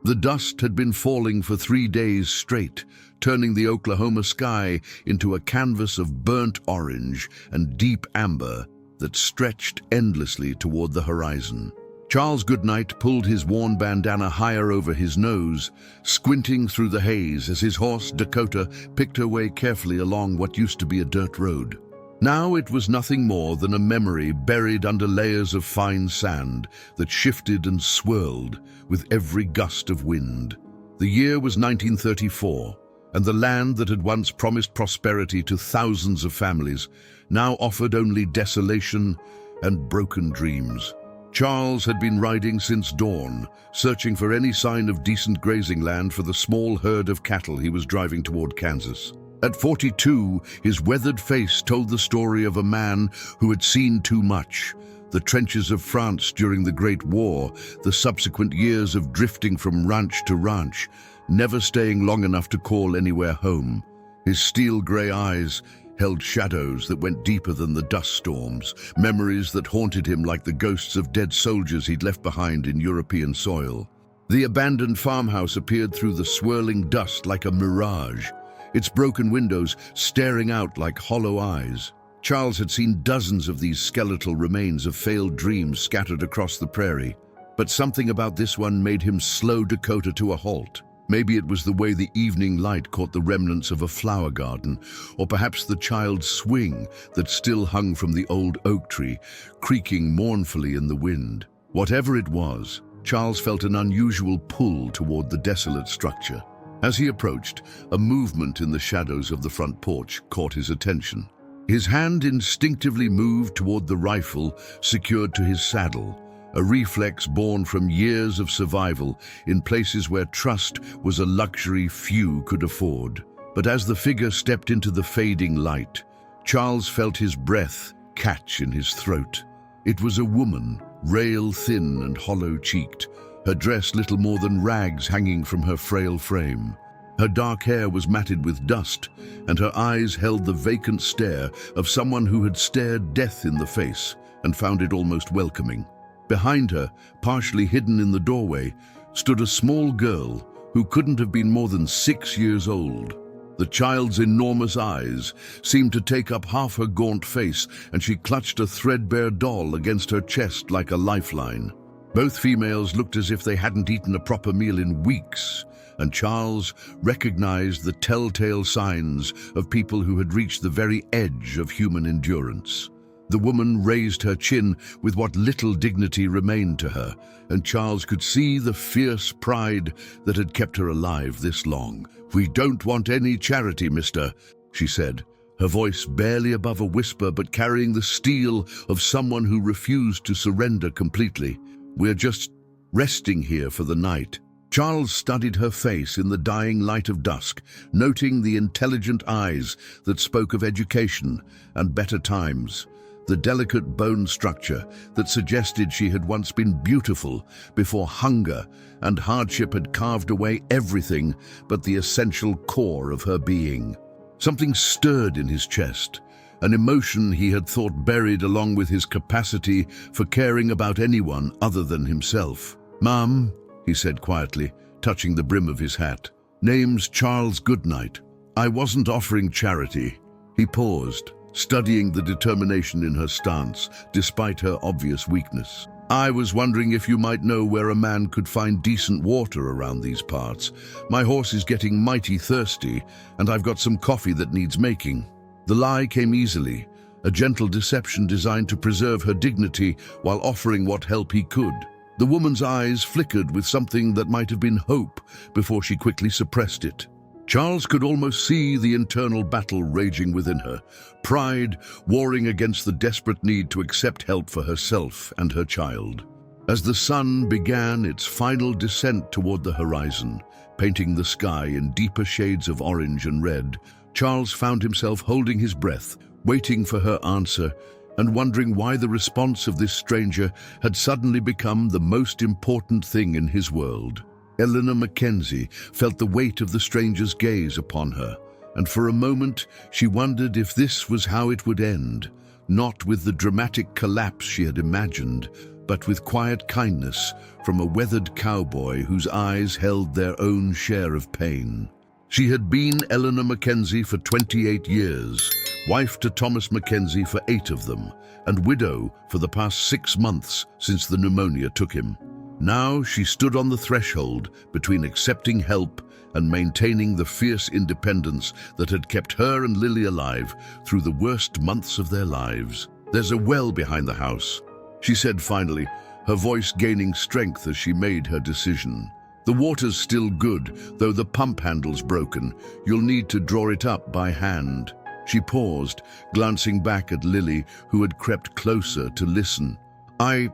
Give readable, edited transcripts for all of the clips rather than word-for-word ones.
The dust had been falling for 3 days straight, turning the Oklahoma sky into a canvas of burnt orange and deep amber that stretched endlessly toward the horizon. Charles Goodnight pulled his worn bandana higher over his nose, squinting through the haze as his horse, Dakota, picked her way carefully along what used to be a dirt road. Now it was nothing more than a memory buried under layers of fine sand that shifted and swirled with every gust of wind. The year was 1934, and the land that had once promised prosperity to thousands of families now offered only desolation and broken dreams. Charles had been riding since dawn, searching for any sign of decent grazing land for the small herd of cattle he was driving toward Kansas. At 42, his weathered face told the story of a man who had seen too much. The trenches of France during the Great War, the subsequent years of drifting from ranch to ranch, never staying long enough to call anywhere home. His steel-gray eyes held shadows that went deeper than the dust storms, memories that haunted him like the ghosts of dead soldiers he'd left behind in European soil. The abandoned farmhouse appeared through the swirling dust like a mirage, its broken windows staring out like hollow eyes. Charles had seen dozens of these skeletal remains of failed dreams scattered across the prairie, but something about this one made him slow Dakota to a halt. Maybe it was the way the evening light caught the remnants of a flower garden, or perhaps the child's swing that still hung from the old oak tree, creaking mournfully in the wind. Whatever it was, Charles felt an unusual pull toward the desolate structure. As he approached, a movement in the shadows of the front porch caught his attention. His hand instinctively moved toward the rifle secured to his saddle, a reflex born from years of survival in places where trust was a luxury few could afford. But as the figure stepped into the fading light, Charles felt his breath catch in his throat. It was a woman, rail-thin and hollow-cheeked, her dress little more than rags hanging from her frail frame. Her dark hair was matted with dust, and her eyes held the vacant stare of someone who had stared death in the face and found it almost welcoming. Behind her, partially hidden in the doorway, stood a small girl who couldn't have been more than 6 years old. The child's enormous eyes seemed to take up half her gaunt face, and she clutched a threadbare doll against her chest like a lifeline. Both females looked as if they hadn't eaten a proper meal in weeks, and Charles recognized the telltale signs of people who had reached the very edge of human endurance. The woman raised her chin with what little dignity remained to her, and Charles could see the fierce pride that had kept her alive this long. "We don't want any charity, mister," she said, her voice barely above a whisper but carrying the steel of someone who refused to surrender completely. "We're just resting here for the night." Charles studied her face in the dying light of dusk, noting the intelligent eyes that spoke of education and better times, the delicate bone structure that suggested she had once been beautiful before hunger and hardship had carved away everything but the essential core of her being. Something stirred in his chest, an emotion he had thought buried along with his capacity for caring about anyone other than himself. "Ma'am," he said quietly, touching the brim of his hat. "Name's Charles Goodnight. I wasn't offering charity." He paused, studying the determination in her stance, despite her obvious weakness. "I was wondering if you might know where a man could find decent water around these parts. My horse is getting mighty thirsty, and I've got some coffee that needs making." The lie came easily, a gentle deception designed to preserve her dignity while offering what help he could. The woman's eyes flickered with something that might have been hope before she quickly suppressed it. Charles could almost see the internal battle raging within her, pride warring against the desperate need to accept help for herself and her child. As the sun began its final descent toward the horizon, painting the sky in deeper shades of orange and red, Charles found himself holding his breath, waiting for her answer, and wondering why the response of this stranger had suddenly become the most important thing in his world. Eleanor McKenzie felt the weight of the stranger's gaze upon her, and for a moment she wondered if this was how it would end, not with the dramatic collapse she had imagined, but with quiet kindness from a weathered cowboy whose eyes held their own share of pain. She had been Eleanor McKenzie for 28 years, wife to Thomas McKenzie for 8 of them, and widow for the past 6 months since the pneumonia took him. Now she stood on the threshold between accepting help and maintaining the fierce independence that had kept her and Lily alive through the worst months of their lives. "There's a well behind the house," she said finally, her voice gaining strength as she made her decision. "The water's still good, though the pump handle's broken. You'll need to draw it up by hand." She paused, glancing back at Lily, who had crept closer to listen. I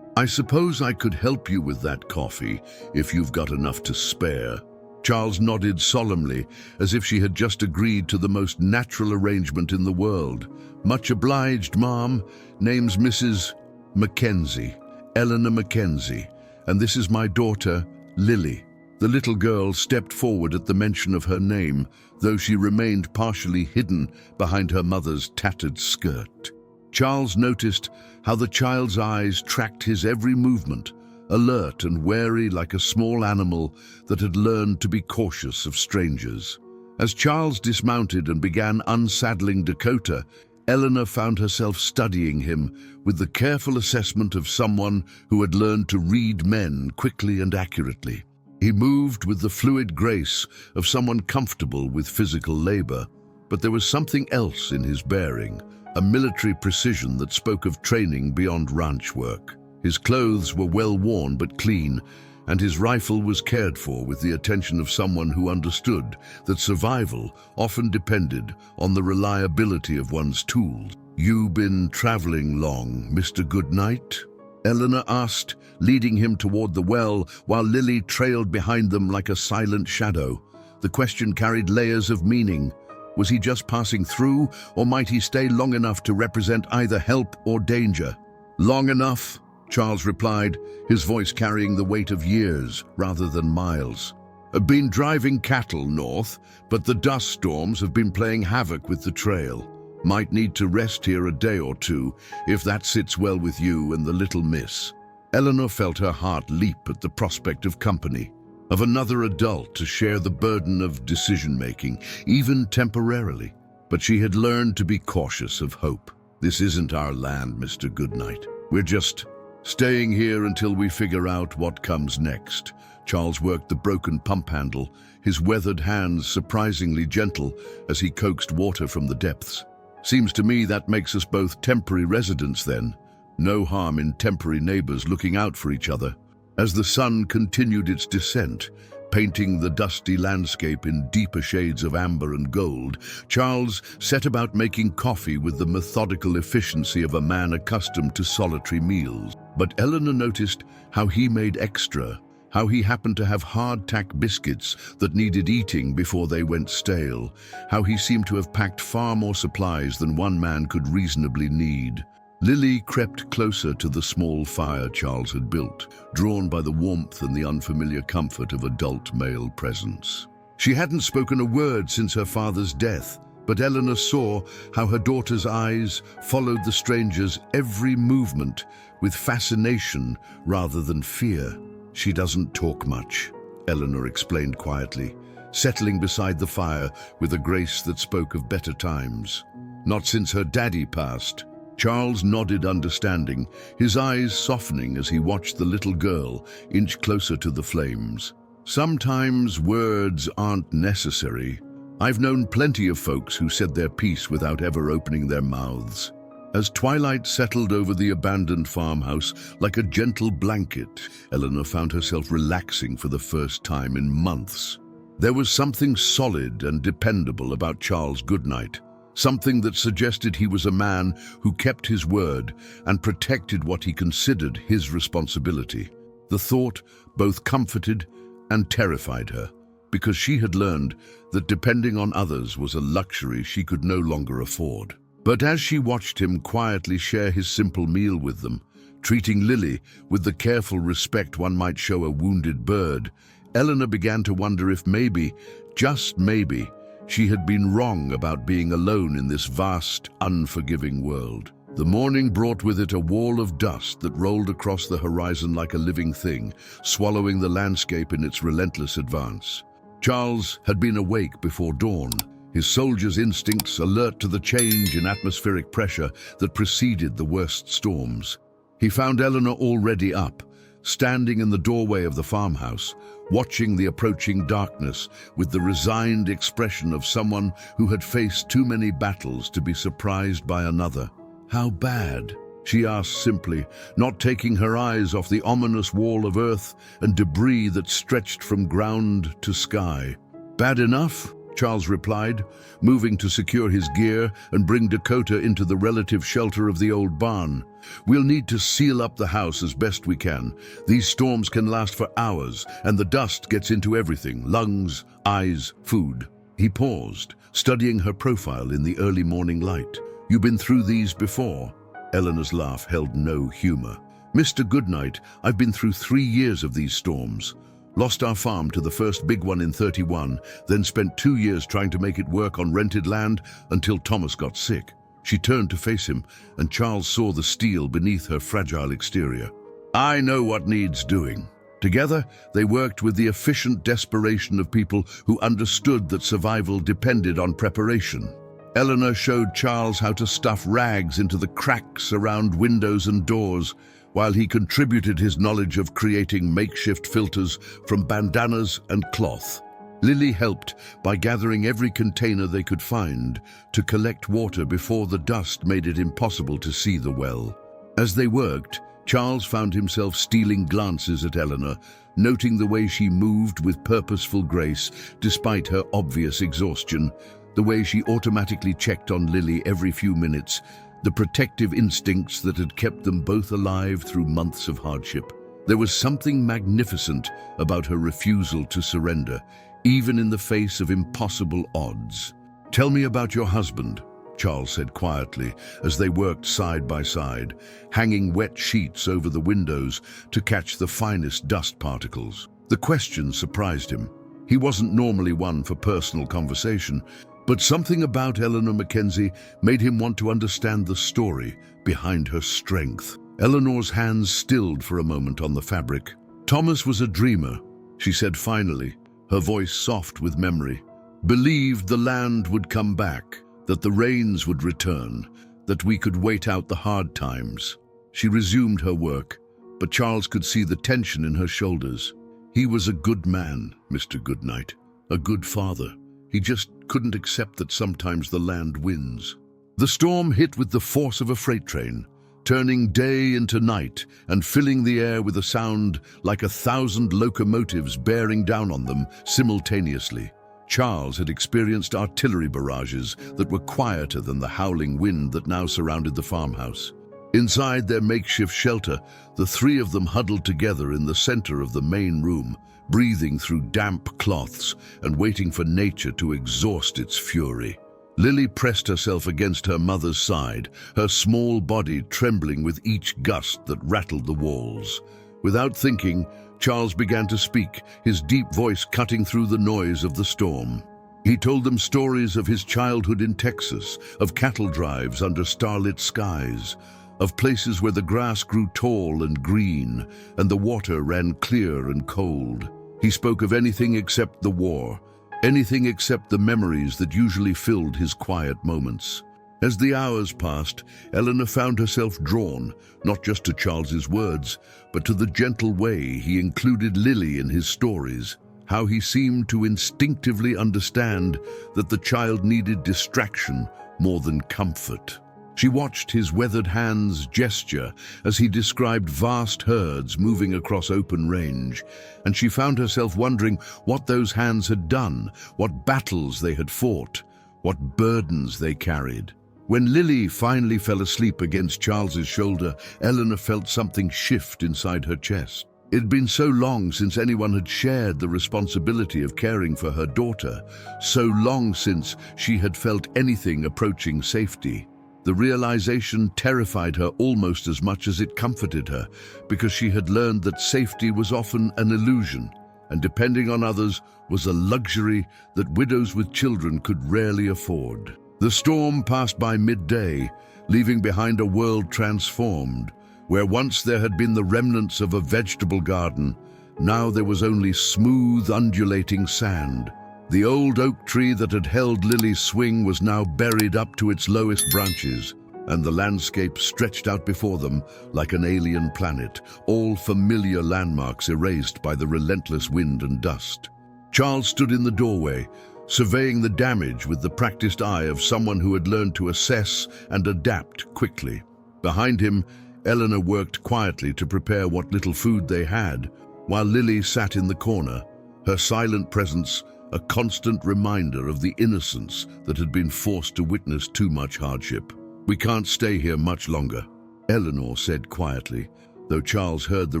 suppose I could help you with that coffee, if you've got enough to spare." Charles nodded solemnly, as if she had just agreed to the most natural arrangement in the world. "Much obliged, Mom. Name's Mrs. McKenzie, Eleanor McKenzie, and this is my daughter, Lily." The little girl stepped forward at the mention of her name, though she remained partially hidden behind her mother's tattered skirt. Charles noticed how the child's eyes tracked his every movement, alert and wary like a small animal that had learned to be cautious of strangers. As Charles dismounted and began unsaddling Dakota, Eleanor found herself studying him with the careful assessment of someone who had learned to read men quickly and accurately. He moved with the fluid grace of someone comfortable with physical labor, but there was something else in his bearing, a military precision that spoke of training beyond ranch work. His clothes were well worn but clean, and his rifle was cared for with the attention of someone who understood that survival often depended on the reliability of one's tools. "You been traveling long, Mr. Goodnight?" Eleanor asked, leading him toward the well while Lily trailed behind them like a silent shadow. The question carried layers of meaning. Was he just passing through, or might he stay long enough to represent either help or danger? "Long enough," Charles replied, his voice carrying the weight of years rather than miles. "I've been driving cattle north, but the dust storms have been playing havoc with the trail. Might need to rest here a day or two, if that sits well with you and the little miss." Eleanor felt her heart leap at the prospect of company, of another adult to share the burden of decision-making, even temporarily. But she had learned to be cautious of hope. "This isn't our land, Mr. Goodnight. We're just staying here until we figure out what comes next." Charles worked the broken pump handle, his weathered hands surprisingly gentle as he coaxed water from the depths. "Seems to me that makes us both temporary residents then. No harm in temporary neighbors looking out for each other." As the sun continued its descent, painting the dusty landscape in deeper shades of amber and gold, Charles set about making coffee with the methodical efficiency of a man accustomed to solitary meals. But Eleanor noticed how he made extra, how he happened to have hardtack biscuits that needed eating before they went stale, how he seemed to have packed far more supplies than one man could reasonably need. Lily crept closer to the small fire Charles had built, drawn by the warmth and the unfamiliar comfort of adult male presence. She hadn't spoken a word since her father's death, but Eleanor saw how her daughter's eyes followed the stranger's every movement with fascination rather than fear. "She doesn't talk much," Eleanor explained quietly, settling beside the fire with a grace that spoke of better times. "Not since her daddy passed." Charles nodded understanding, his eyes softening as he watched the little girl inch closer to the flames. "Sometimes words aren't necessary. I've known plenty of folks who said their piece without ever opening their mouths." As twilight settled over the abandoned farmhouse like a gentle blanket, Eleanor found herself relaxing for the first time in months. There was something solid and dependable about Charles Goodnight. Something that suggested he was a man who kept his word and protected what he considered his responsibility. The thought both comforted and terrified her, because she had learned that depending on others was a luxury she could no longer afford. But as she watched him quietly share his simple meal with them, treating Lily with the careful respect one might show a wounded bird, Eleanor began to wonder if maybe, just maybe, she had been wrong about being alone in this vast, unforgiving world. The morning brought with it a wall of dust that rolled across the horizon like a living thing, swallowing the landscape in its relentless advance. Charles had been awake before dawn, his soldier's instincts alert to the change in atmospheric pressure that preceded the worst storms. He found Eleanor already up, standing in the doorway of the farmhouse, watching the approaching darkness with the resigned expression of someone who had faced too many battles to be surprised by another. "How bad?" she asked simply, not taking her eyes off the ominous wall of earth and debris that stretched from ground to sky. "Bad enough," Charles replied, moving to secure his gear and bring Dakota into the relative shelter of the old barn. "We'll need to seal up the house as best we can. These storms can last for hours, and the dust gets into everything: lungs, eyes, food." He paused, studying her profile in the early morning light. "You've been through these before?" Eleanor's laugh held no humor. "Mr. Goodnight, I've been through 3 years of these storms. Lost our farm to the first big one in 31, then spent 2 years trying to make it work on rented land until Thomas got sick." She turned to face him, and Charles saw the steel beneath her fragile exterior. "I know what needs doing." Together, they worked with the efficient desperation of people who understood that survival depended on preparation. Eleanor showed Charles how to stuff rags into the cracks around windows and doors, while he contributed his knowledge of creating makeshift filters from bandanas and cloth. Lily helped by gathering every container they could find to collect water before the dust made it impossible to see the well. As they worked, Charles found himself stealing glances at Eleanor, noting the way she moved with purposeful grace despite her obvious exhaustion, the way she automatically checked on Lily every few minutes, the protective instincts that had kept them both alive through months of hardship. There was something magnificent about her refusal to surrender, even in the face of impossible odds. "Tell me about your husband," Charles said quietly as they worked side by side, hanging wet sheets over the windows to catch the finest dust particles. The question surprised him. He wasn't normally one for personal conversation, but something about Eleanor McKenzie made him want to understand the story behind her strength. Eleanor's hands stilled for a moment on the fabric. "Thomas was a dreamer," she said finally, her voice soft with memory. "Believed the land would come back, that the rains would return, that we could wait out the hard times." She resumed her work, but Charles could see the tension in her shoulders. "He was a good man, Mr. Goodnight, a good father. He just couldn't accept that sometimes the land wins." The storm hit with the force of a freight train, turning day into night and filling the air with a sound like 1,000 locomotives bearing down on them simultaneously. Charles had experienced artillery barrages that were quieter than the howling wind that now surrounded the farmhouse. Inside their makeshift shelter, the three of them huddled together in the center of the main room, breathing through damp cloths and waiting for nature to exhaust its fury. Lily pressed herself against her mother's side, her small body trembling with each gust that rattled the walls. Without thinking, Charles began to speak, his deep voice cutting through the noise of the storm. He told them stories of his childhood in Texas, of cattle drives under starlit skies, of places where the grass grew tall and green and the water ran clear and cold. He spoke of anything except the war, anything except the memories that usually filled his quiet moments. As the hours passed, Eleanor found herself drawn, not just to Charles's words, but to the gentle way he included Lily in his stories, how he seemed to instinctively understand that the child needed distraction more than comfort. She watched his weathered hands gesture as he described vast herds moving across open range, and she found herself wondering what those hands had done, what battles they had fought, what burdens they carried. When Lily finally fell asleep against Charles's shoulder, Eleanor felt something shift inside her chest. It had been so long since anyone had shared the responsibility of caring for her daughter, so long since she had felt anything approaching safety. The realization terrified her almost as much as it comforted her, because she had learned that safety was often an illusion, and depending on others was a luxury that widows with children could rarely afford. The storm passed by midday, leaving behind a world transformed. Where once there had been the remnants of a vegetable garden, now there was only smooth, undulating sand. The old oak tree that had held Lily's swing was now buried up to its lowest branches, and the landscape stretched out before them like an alien planet, all familiar landmarks erased by the relentless wind and dust. Charles stood in the doorway, surveying the damage with the practiced eye of someone who had learned to assess and adapt quickly. Behind him, Eleanor worked quietly to prepare what little food they had, while Lily sat in the corner, her silent presence a constant reminder of the innocence that had been forced to witness too much hardship. "We can't stay here much longer," Eleanor said quietly, though Charles heard the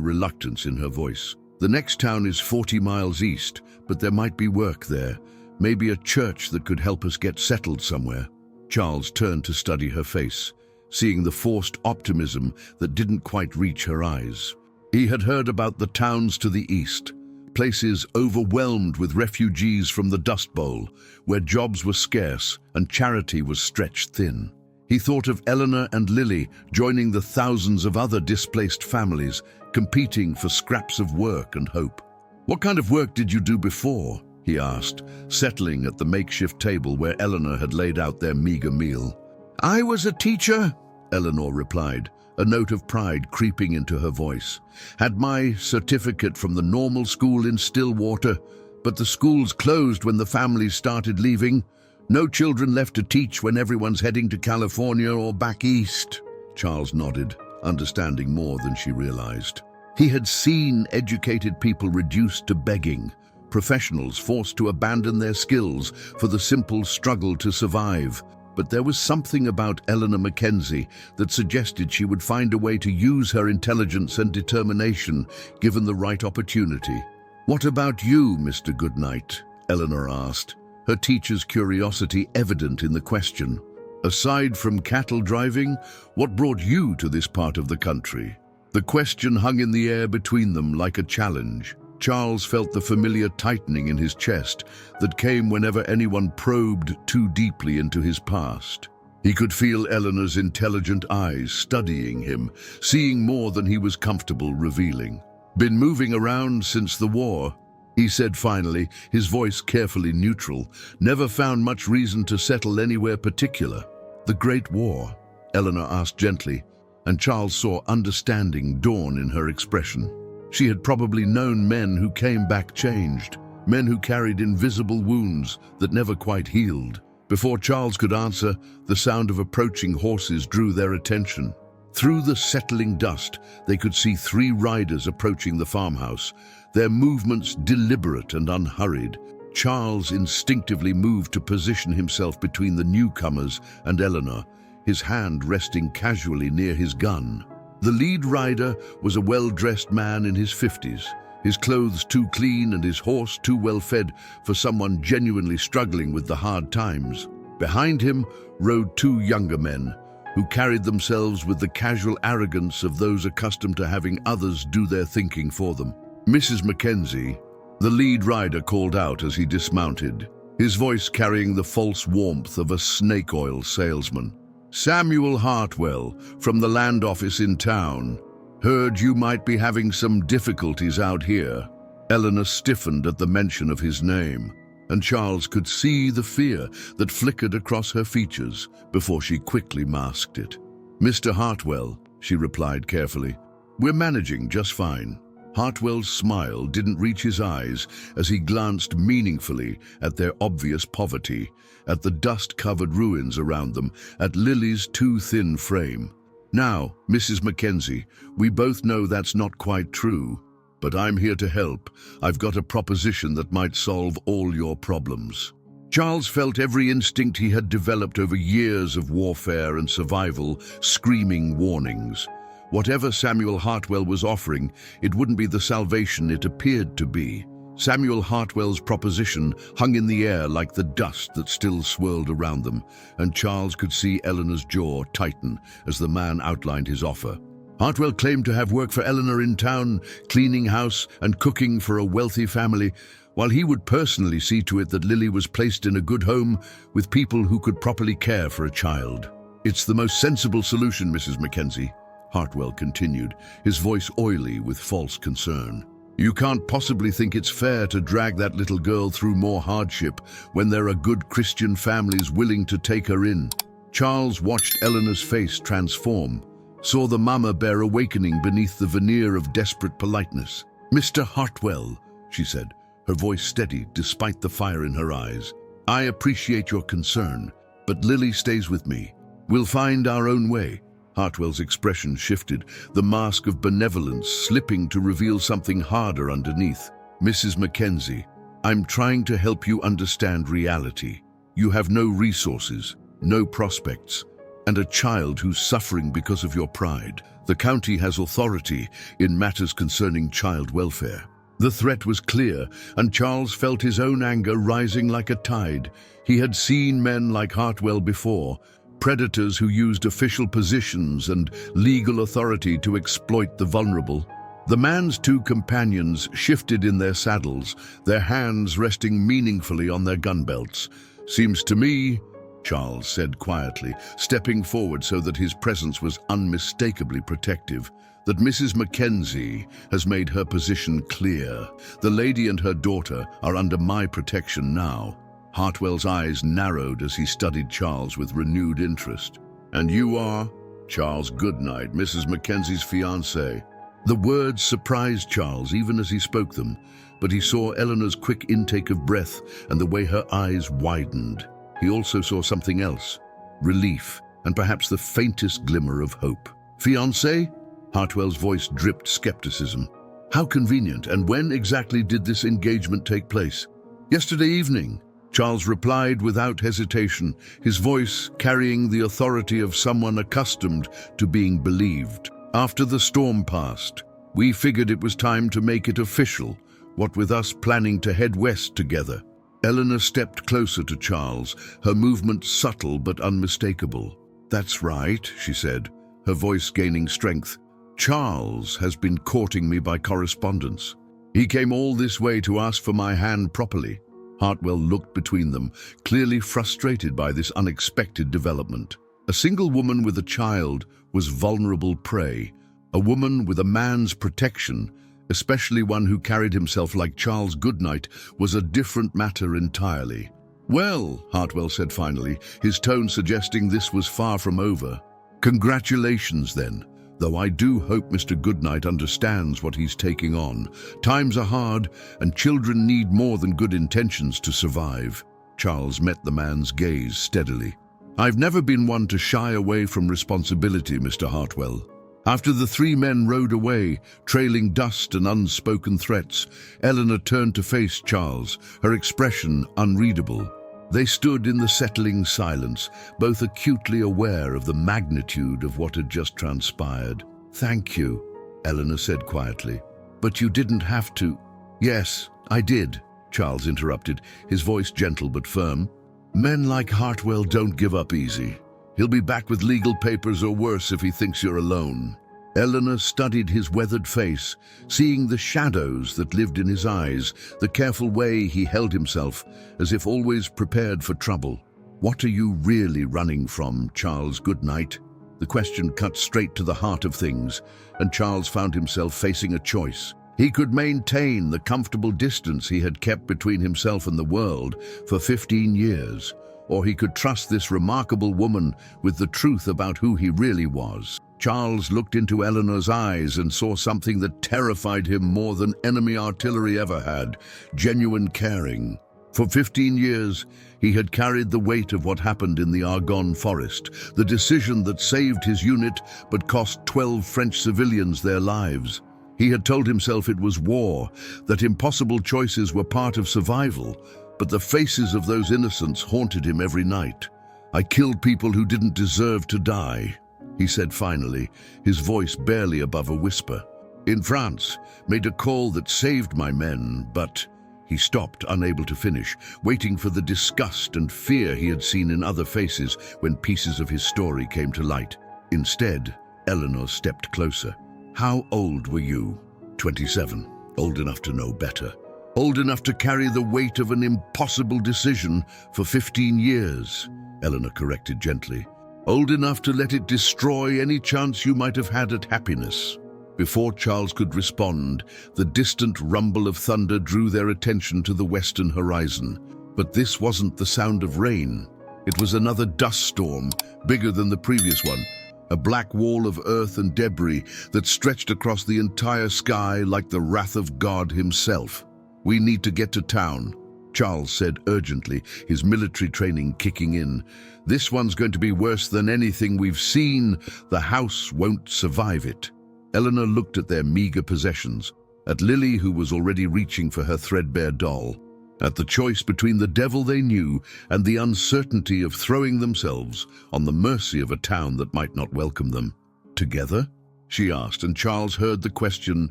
reluctance in her voice. "The next town is 40 miles east, but there might be work there, maybe a church that could help us get settled somewhere." Charles turned to study her face, seeing the forced optimism that didn't quite reach her eyes. He had heard about the towns to the east, places overwhelmed with refugees from the Dust Bowl, where jobs were scarce and charity was stretched thin. He thought of Eleanor and Lily joining the thousands of other displaced families, competing for scraps of work and hope. "What kind of work did you do before?" he asked, settling at the makeshift table where Eleanor had laid out their meager meal. "I was a teacher," Eleanor replied, a note of pride creeping into her voice. "Had my certificate from the normal school in Stillwater, but the schools closed when the families started leaving. No children left to teach when everyone's heading to California or back east." Charles nodded, understanding more than she realized. He had seen educated people reduced to begging, professionals forced to abandon their skills for the simple struggle to survive. But there was something about Eleanor McKenzie that suggested she would find a way to use her intelligence and determination, given the right opportunity. "What about you, Mr. Goodnight?" Eleanor asked, her teacher's curiosity evident in the question. "Aside from cattle driving, what brought you to this part of the country?" The question hung in the air between them like a challenge. Charles felt the familiar tightening in his chest that came whenever anyone probed too deeply into his past. He could feel Eleanor's intelligent eyes studying him, seeing more than he was comfortable revealing. "Been moving around since the war," he said finally, his voice carefully neutral. "Never found much reason to settle anywhere particular." "The Great War?" Eleanor asked gently, and Charles saw understanding dawn in her expression. She had probably known men who came back changed, men who carried invisible wounds that never quite healed. Before Charles could answer, the sound of approaching horses drew their attention. Through the settling dust, they could see 3 riders approaching the farmhouse, their movements deliberate and unhurried. Charles instinctively moved to position himself between the newcomers and Eleanor, his hand resting casually near his gun. The lead rider was a well-dressed man in his 50s, his clothes too clean and his horse too well-fed for someone genuinely struggling with the hard times. Behind him rode 2 younger men, who carried themselves with the casual arrogance of those accustomed to having others do their thinking for them. "Mrs. McKenzie," the lead rider called out as he dismounted, his voice carrying the false warmth of a snake oil salesman. "Samuel Hartwell, from the land office in town. Heard you might be having some difficulties out here." Eleanor stiffened at the mention of his name, and Charles could see the fear that flickered across her features before she quickly masked it. "Mr. Hartwell," she replied carefully, "we're managing just fine." Hartwell's smile didn't reach his eyes as he glanced meaningfully at their obvious poverty, at the dust-covered ruins around them, at Lily's too thin frame. "Now, Mrs. McKenzie, we both know that's not quite true, but I'm here to help. I've got a proposition that might solve all your problems." Charles felt every instinct he had developed over years of warfare and survival screaming warnings. Whatever Samuel Hartwell was offering, it wouldn't be the salvation it appeared to be. Samuel Hartwell's proposition hung in the air like the dust that still swirled around them, and Charles could see Eleanor's jaw tighten as the man outlined his offer. Hartwell claimed to have work for Eleanor in town, cleaning house and cooking for a wealthy family, while he would personally see to it that Lily was placed in a good home with people who could properly care for a child. It's the most sensible solution, Mrs. Mackenzie, Hartwell continued, his voice oily with false concern. You can't possibly think it's fair to drag that little girl through more hardship when there are good Christian families willing to take her in. Charles watched Eleanor's face transform, saw the mama bear awakening beneath the veneer of desperate politeness. Mr. Hartwell, she said, her voice steady despite the fire in her eyes. I appreciate your concern, but Lily stays with me. We'll find our own way. Hartwell's expression shifted, the mask of benevolence slipping to reveal something harder underneath. Mrs. Mackenzie, I'm trying to help you understand reality. You have no resources, no prospects, and a child who's suffering because of your pride. The county has authority in matters concerning child welfare. The threat was clear, and Charles felt his own anger rising like a tide. He had seen men like Hartwell before, predators who used official positions and legal authority to exploit the vulnerable. The man's two companions shifted in their saddles, their hands resting meaningfully on their gun belts. Seems to me, Charles said quietly, stepping forward so that his presence was unmistakably protective, that Mrs. Mackenzie has made her position clear. The lady and her daughter are under my protection now. Hartwell's eyes narrowed as he studied Charles with renewed interest. And you are? Charles Goodnight, Mrs. Mackenzie's fiancé. The words surprised Charles even as he spoke them, but he saw Eleanor's quick intake of breath and the way her eyes widened. He also saw something else, relief, and perhaps the faintest glimmer of hope. Fiancé? Hartwell's voice dripped skepticism. How convenient, and when exactly did this engagement take place? Yesterday evening, Charles replied without hesitation, his voice carrying the authority of someone accustomed to being believed. After the storm passed, we figured it was time to make it official, what with us planning to head west together. Eleanor stepped closer to Charles, her movement subtle but unmistakable. That's right, she said, her voice gaining strength. Charles has been courting me by correspondence. He came all this way to ask for my hand properly. Hartwell looked between them, clearly frustrated by this unexpected development. A single woman with a child was vulnerable prey. A woman with a man's protection, especially one who carried himself like Charles Goodnight, was a different matter entirely. Well, Hartwell said finally, his tone suggesting this was far from over. Congratulations then. Though I do hope Mr. Goodnight understands what he's taking on. Times are hard, and children need more than good intentions to survive. Charles met the man's gaze steadily. I've never been one to shy away from responsibility, Mr. Hartwell. After the three men rode away, trailing dust and unspoken threats, Eleanor turned to face Charles, her expression unreadable. They stood in the settling silence, both acutely aware of the magnitude of what had just transpired. Thank you, Eleanor said quietly. But you didn't have to. Yes, I did, Charles interrupted, his voice gentle but firm. Men like Hartwell don't give up easy. He'll be back with legal papers or worse if he thinks you're alone. Eleanor studied his weathered face, seeing the shadows that lived in his eyes, the careful way he held himself, as if always prepared for trouble. What are you really running from, Charles Goodnight? The question cut straight to the heart of things, and Charles found himself facing a choice. He could maintain the comfortable distance he had kept between himself and the world for 15 years, or he could trust this remarkable woman with the truth about who he really was. Charles looked into Eleanor's eyes and saw something that terrified him more than enemy artillery ever had, genuine caring. For 15 years, he had carried the weight of what happened in the Argonne forest, the decision that saved his unit but cost 12 French civilians their lives. He had told himself it was war, that impossible choices were part of survival, but the faces of those innocents haunted him every night. I killed people who didn't deserve to die, he said finally, his voice barely above a whisper. In France, made a call that saved my men, but... He stopped, unable to finish, waiting for the disgust and fear he had seen in other faces when pieces of his story came to light. Instead, Eleanor stepped closer. How old were you? 27. Old enough to know better. Old enough to carry the weight of an impossible decision for 15 years, Eleanor corrected gently. old enough to let it destroy any chance you might have had at happiness. Before Charles could respond, the distant rumble of thunder drew their attention to the western horizon. But this wasn't the sound of rain. It was another dust storm, bigger than the previous one, a black wall of earth and debris that stretched across the entire sky like the wrath of God himself. "We need to get to town," Charles said urgently, his military training kicking in. "This one's going to be worse than anything we've seen. The house won't survive it." Eleanor looked at their meager possessions, at Lily, who was already reaching for her threadbare doll, at the choice between the devil they knew and the uncertainty of throwing themselves on the mercy of a town that might not welcome them. "Together?" she asked, and Charles heard the question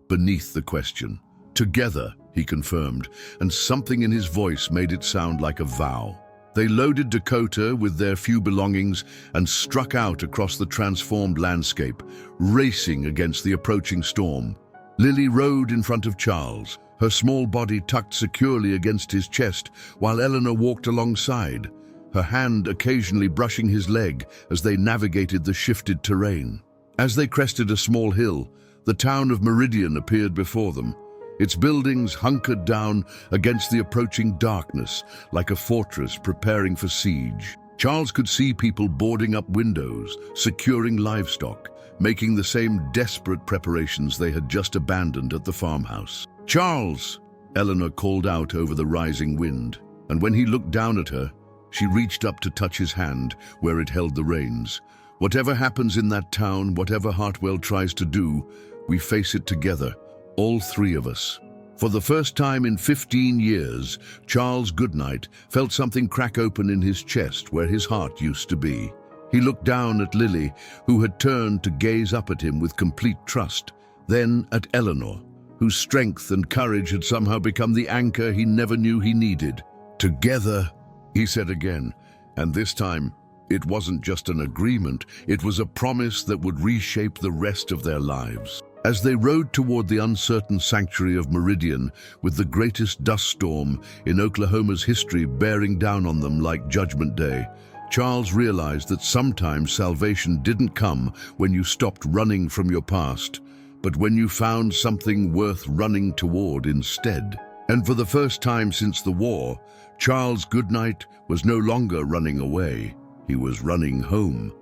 beneath the question. "Together," he confirmed, and something in his voice made it sound like a vow. They loaded Dakota with their few belongings and struck out across the transformed landscape, racing against the approaching storm. Lily rode in front of Charles, her small body tucked securely against his chest, while Eleanor walked alongside, her hand occasionally brushing his leg as they navigated the shifted terrain. As they crested a small hill, the town of Meridian appeared before them, its buildings hunkered down against the approaching darkness, like a fortress preparing for siege. Charles could see people boarding up windows, securing livestock, making the same desperate preparations they had just abandoned at the farmhouse. "Charles!" Eleanor called out over the rising wind, and when he looked down at her, she reached up to touch his hand where it held the reins. "Whatever happens in that town, whatever Hartwell tries to do, we face it together. All three of us." For the first time in 15 years, Charles Goodnight felt something crack open in his chest where his heart used to be. He looked down at Lily, who had turned to gaze up at him with complete trust, then at Eleanor, whose strength and courage had somehow become the anchor he never knew he needed. "Together," he said again, and this time it wasn't just an agreement, it was a promise that would reshape the rest of their lives. As they rode toward the uncertain sanctuary of Meridian, with the greatest dust storm in Oklahoma's history bearing down on them like Judgment Day, Charles realized that sometimes salvation didn't come when you stopped running from your past, but when you found something worth running toward instead. And for the first time since the war, Charles Goodnight was no longer running away. He was running home.